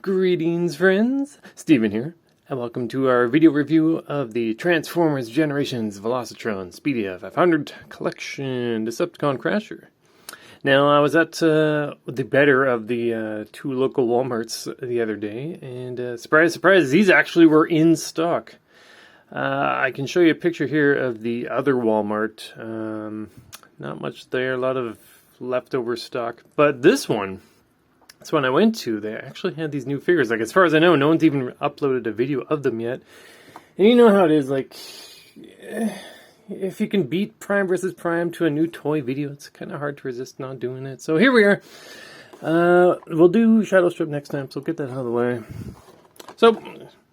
Greetings, friends. Steven here, and welcome to our video review of the Transformers Generations Velocitron Speedia 500 Collection Decepticon Crasher. Now, I was at the better of the two local Walmarts the other day, and surprise, surprise, these actually were in stock. I can show you a picture here of the other Walmart. Not much there, a lot of leftover stock, but this one I went to, they actually had these new figures. Like, as far as I know, no one's even uploaded a video of them yet. And you know how it is, like, if you can beat Prime versus Prime to a new toy video, it's kind of hard to resist not doing it. So here we are. We'll do Shadow Strip next time, so get that out of the way. So,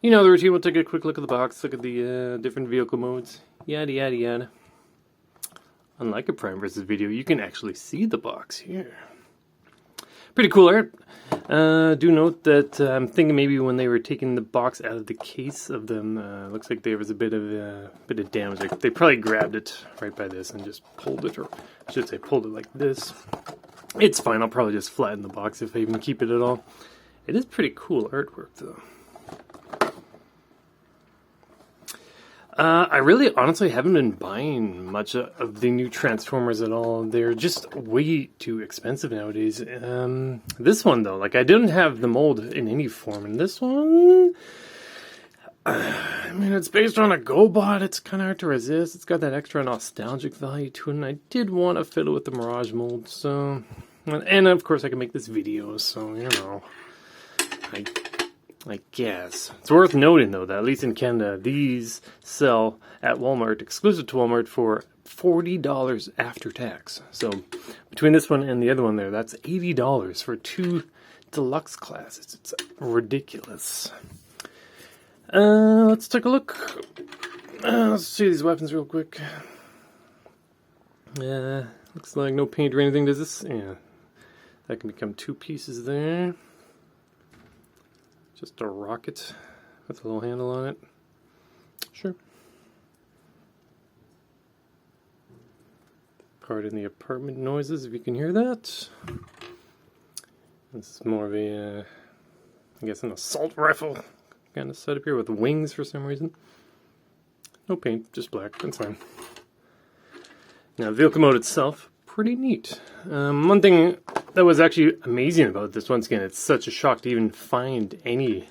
you know the routine. We'll take a quick look at the box, look at the different vehicle modes, yada yada yada. Unlike a Prime versus video, you can actually see the box here. Pretty cool art. Do note that I'm thinking maybe when they were taking the box out of the case of them, looks like there was a bit of damage. Like they probably grabbed it right by this and just pulled it, or I should say pulled it like this. It's fine. I'll probably just flatten the box if I even keep it at all. It is pretty cool artwork, though. I really honestly haven't been buying much of the new Transformers at all. They're just way too expensive nowadays. This one, though, like, I didn't have the mold in any form. And this one, I mean, it's based on a GoBot. It's kind of hard to resist. It's got that extra nostalgic value to it. And I did want to fiddle with the Mirage mold. So, and of course, I can make this video. So, you know, I guess. It's worth noting, though, that at least in Canada, these sell at Walmart, exclusive to Walmart, for $40 after tax. So, between this one and the other one there, that's $80 for two deluxe classes. It's ridiculous. Let's take a look. Let's see these weapons real quick. Looks like no paint or anything, does this? Yeah. That can become two pieces there. Just a rocket with a little handle on it. Sure. Pardon the apartment noises if you can hear that. This is more of a, I guess, an assault rifle kind of setup here with wings for some reason. No paint, just black. That's fine. Now, the vehicle mode itself, pretty neat. One thing that was actually amazing about this, once again, it's such a shock to even find any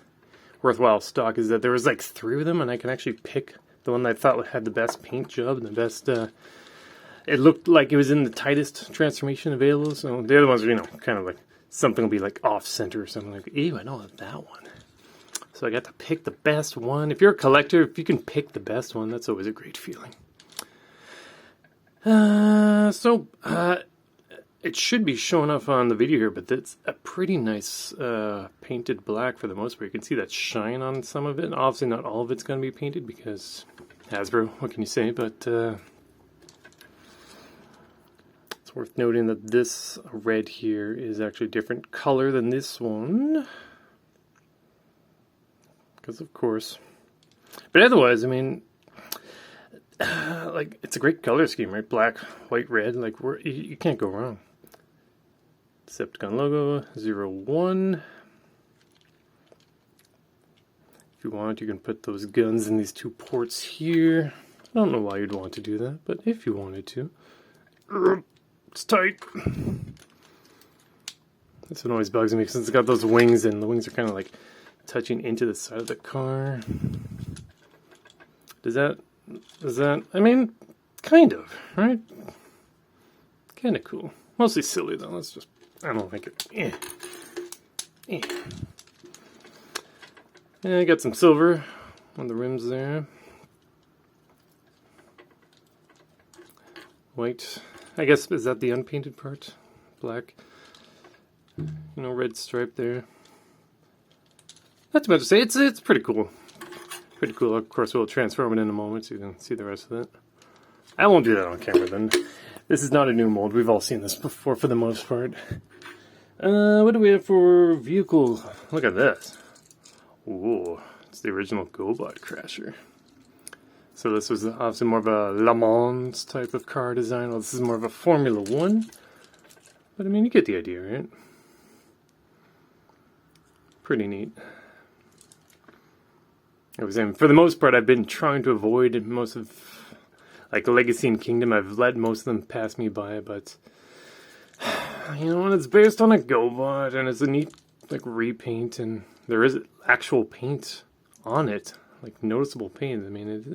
worthwhile stock, is that there was like 3 of them, and I can actually pick the one that I thought had the best paint job and the best, it looked like it was in the tightest transformation available. So the other ones are, you know, kind of like, something will be like off-center or something like, ew, I don't have that one. So I got to pick the best one. If you're a collector, if you can pick the best one, that's always a great feeling. It should be showing up on the video here, but it's a pretty nice painted black for the most part. You can see that shine on some of it. Obviously not all of it's going to be painted because Hasbro, what can you say? But it's worth noting that this red here is actually a different color than this one. Because of course. But otherwise, I mean, like, it's a great color scheme, right? Black, white, red. Like, you can't go wrong. Decepticon logo, 01. If you want, you can put those guns in these 2 ports here. I don't know why you'd want to do that, but if you wanted to. It's tight. That's what always bugs me, because it's got those wings, and the wings are kind of like touching into the side of the car. Does that, I mean, kind of, right? Kind of cool. Mostly silly, though. Let's just, I don't like it. Yeah, I got some silver on the rims there. White. I guess, is that the unpainted part? Black. You know, red stripe there. Not too much to say. It's pretty cool. Pretty cool. Of course, we'll transform it in a moment so you can see the rest of it. I won't do that on camera then. This is not a new mold. We've all seen this before for the most part. What do we have for vehicle? Look at this. Ooh, it's the original GoBot Crasher. So this was obviously more of a Le Mans type of car design. Well, this is more of a Formula 1. But I mean, you get the idea, right? Pretty neat. I was saying, for the most part, I've been trying to avoid most of, like, Legacy and Kingdom. I've let most of them pass me by, but, you know, when it's based on a GoBot, and it's a neat, like, repaint, and there is actual paint on it, like, noticeable paint. I mean, it's,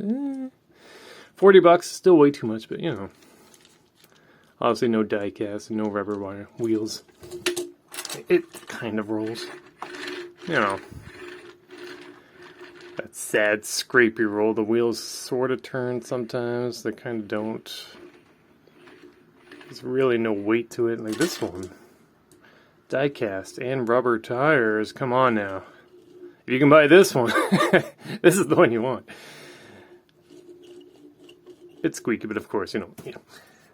$40 is still way too much, but, you know. Obviously, no die cast and no rubber wire wheels. It kind of rolls. You know. That sad, scrapey roll. The wheels sort of turn sometimes. They kind of don't. There's really no weight to it. Like this one. Die cast and rubber tires. Come on now. If you can buy this one, this is the one you want. It's squeaky, but of course, you know.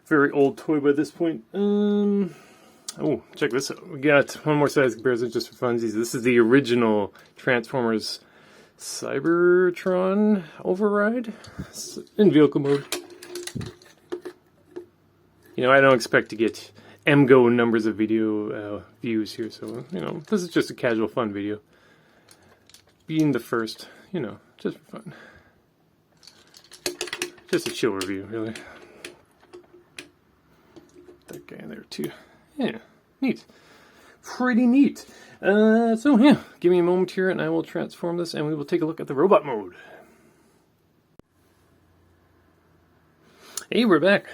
Very old toy by this point. Oh, check this out. We got one more size comparison just for funsies. This is the original Transformers Cybertron Override in vehicle mode. You know, I don't expect to get MGO numbers of video views here, so, you know, this is just a casual fun video. Being the first, you know, just for fun. Just a chill review, really. That guy in there, too. Yeah, neat. Pretty neat. So, yeah, give me a moment here and I will transform this and we will take a look at the robot mode. Hey, we're back.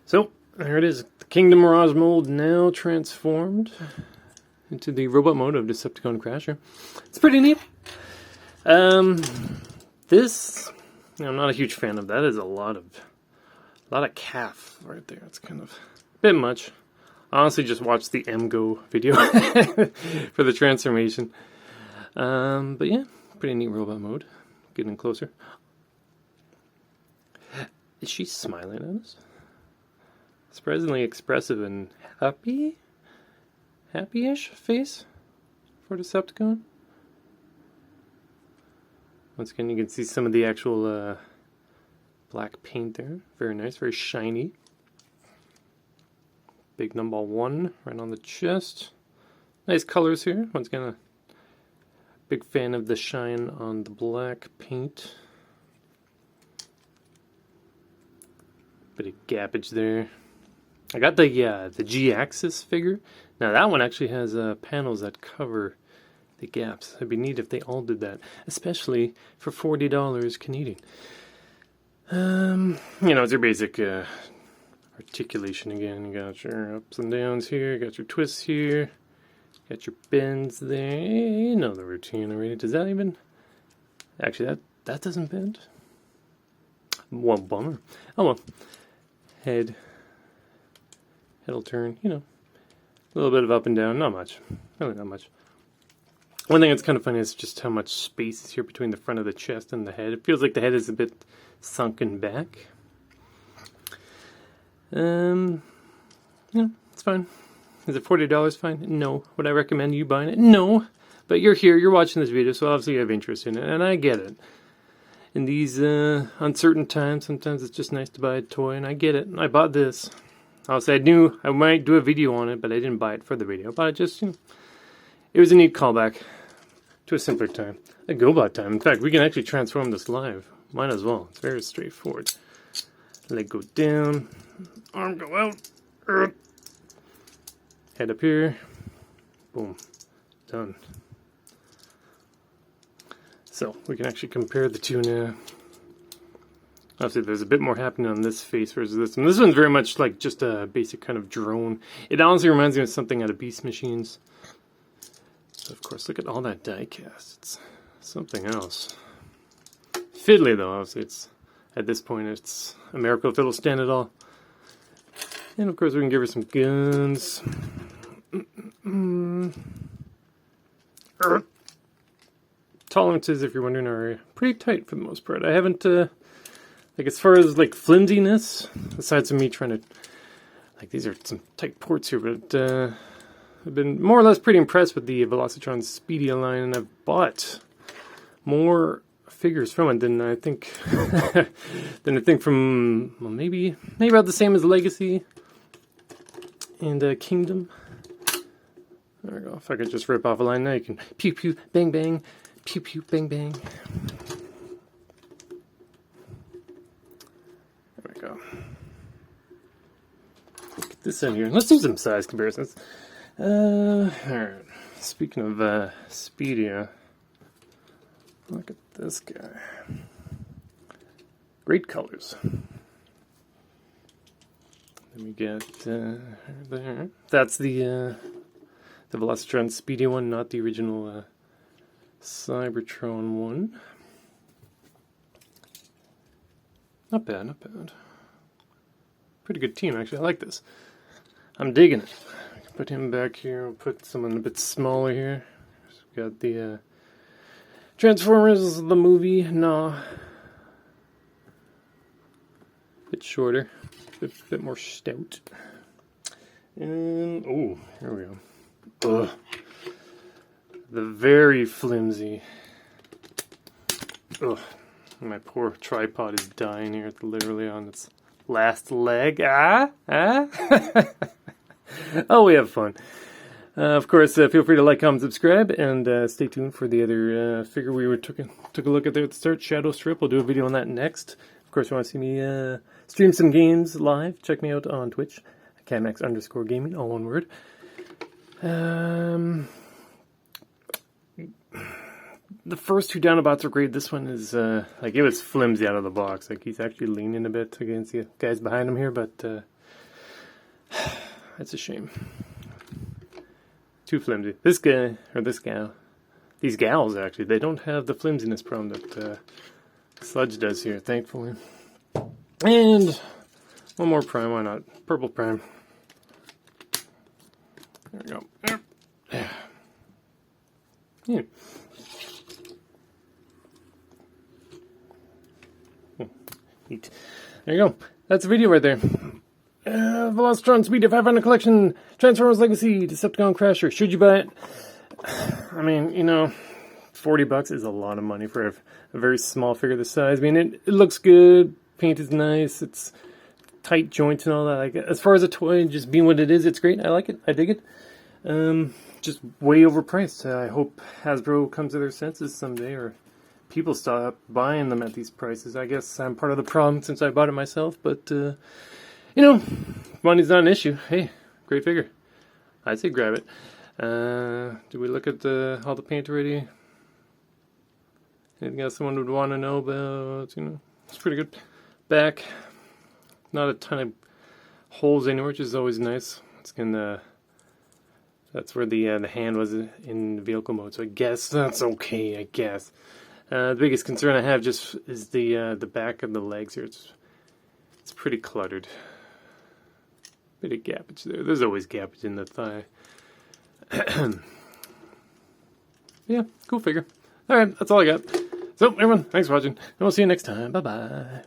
So, there it is. The Kingdom Mirage mode now transformed into the robot mode of Decepticon Crasher. It's pretty neat. This, you know, I'm not a huge fan of. That is a lot of calf right there. It's kind of a bit much. Honestly, just watch the MGO video for the transformation. But yeah, pretty neat robot mode. Getting closer. Is she smiling at us? Surprisingly expressive and happy? Happy-ish face for Decepticon. Once again, you can see some of the actual black paint there. Very nice, very shiny. Big number 1 right on the chest. Nice colors here. Once again, a big fan of the shine on the black paint. Bit of gappage there. I got the G-Axis figure. Now that one actually has panels that cover the gaps. It'd be neat if they all did that, especially for $40 Canadian. You know, it's your basic articulation again. You got your ups and downs here, got your twists here, got your bends there. You know the routine already. Does that even... Actually, that doesn't bend. Well, bummer. Oh well. Head'll turn, you know. A little bit of up and down, not much. Really not much. One thing that's kind of funny is just how much space is here between the front of the chest and the head. It feels like the head is a bit sunken back. Yeah, it's fine. Is it $40 fine? No. Would I recommend you buying it? No. But you're here, you're watching this video, so obviously you have interest in it, and I get it. In these uncertain times, sometimes it's just nice to buy a toy, and I get it. I bought this. Obviously, I knew I might do a video on it, but I didn't buy it for the video. But I just, you know, it was a neat callback to a simpler time. A GoBot time. In fact, we can actually transform this live. Might as well. It's very straightforward. Leg go down. Arm go out. Head up here. Boom. Done. So, we can actually compare the two now. Obviously, there's a bit more happening on this face versus this one. This one's very much like just a basic kind of drone. It honestly reminds me of something out of Beast Machines. So, of course, look at all that die cast. It's something else. Fiddly, though, obviously. It's, at this point, it's a miracle if it'll stand at all. And, of course, we can give her some guns. Tolerances, if you're wondering, are pretty tight for the most part. I haven't, like, as far as, like, flimsiness, aside from me trying to, like, these are some tight ports here, but, I've been more or less pretty impressed with the Velocitron Speedia line, and I've bought more figures from it than I think, from, well, maybe about the same as Legacy and Kingdom. There we go. If I could just rip off a line now, you can pew pew, bang bang, pew pew, bang bang. There we go. Get this in here. Let's do some size comparisons. Alright. Speaking of Speedia, look at this guy. Great colors. Then we get there. That's the Velocitron Speedy one, not the original Cybertron one. Not bad, not bad. Pretty good team, actually. I like this. I'm digging it. I can put him back here. We'll put someone a bit smaller here. So we got the Transformers, the movie. No. Bit shorter. Bit more stout. And, oh, here we go. Ugh. The very flimsy. Ugh. My poor tripod is dying here. It's literally on its last leg. Oh, we have fun. Of course, feel free to like, comment, subscribe, and stay tuned for the other figure we took a look at there at the start, Shadow Strip. We'll do a video on that next. Of course, if you want to see me stream some games live, check me out on Twitch, Camax_gaming, all one word. The first two Dinobots are great. This one is, like, it was flimsy out of the box. Like, he's actually leaning a bit against the guys behind him here, but that's a shame. Too flimsy. This guy, or this gal, these gals, actually, they don't have the flimsiness problem that Sludge does here, thankfully. And one more prime, why not? Purple prime. There we go. Yeah. Neat. There you go. That's the video right there. Velocitron Speed 500 Collection, Transformers Legacy, Decepticon Crasher. Should you buy it? I mean, you know, $40 is a lot of money for a very small figure this size. I mean, it looks good. Paint is nice. It's tight joints and all that. Like, as far as a toy, just being what it is, it's great. I like it. I dig it. Just way overpriced. I hope Hasbro comes to their senses someday, or people stop buying them at these prices. I guess I'm part of the problem since I bought it myself, but, you know, money's not an issue. Hey, great figure. I'd say grab it. Did we look at all the paint already? Anything else someone would want to know about? You know, it's pretty good. Back, not a ton of holes anywhere, which is always nice. It's gonna. That's where the hand was in vehicle mode, so I guess that's okay. I guess. The biggest concern I have just is the back of the legs here. It's pretty cluttered. Bit of gappage there. There's always gappage in the thigh. Yeah, cool figure. Alright, that's all I got. So, everyone, thanks for watching, and we'll see you next time. Bye-bye.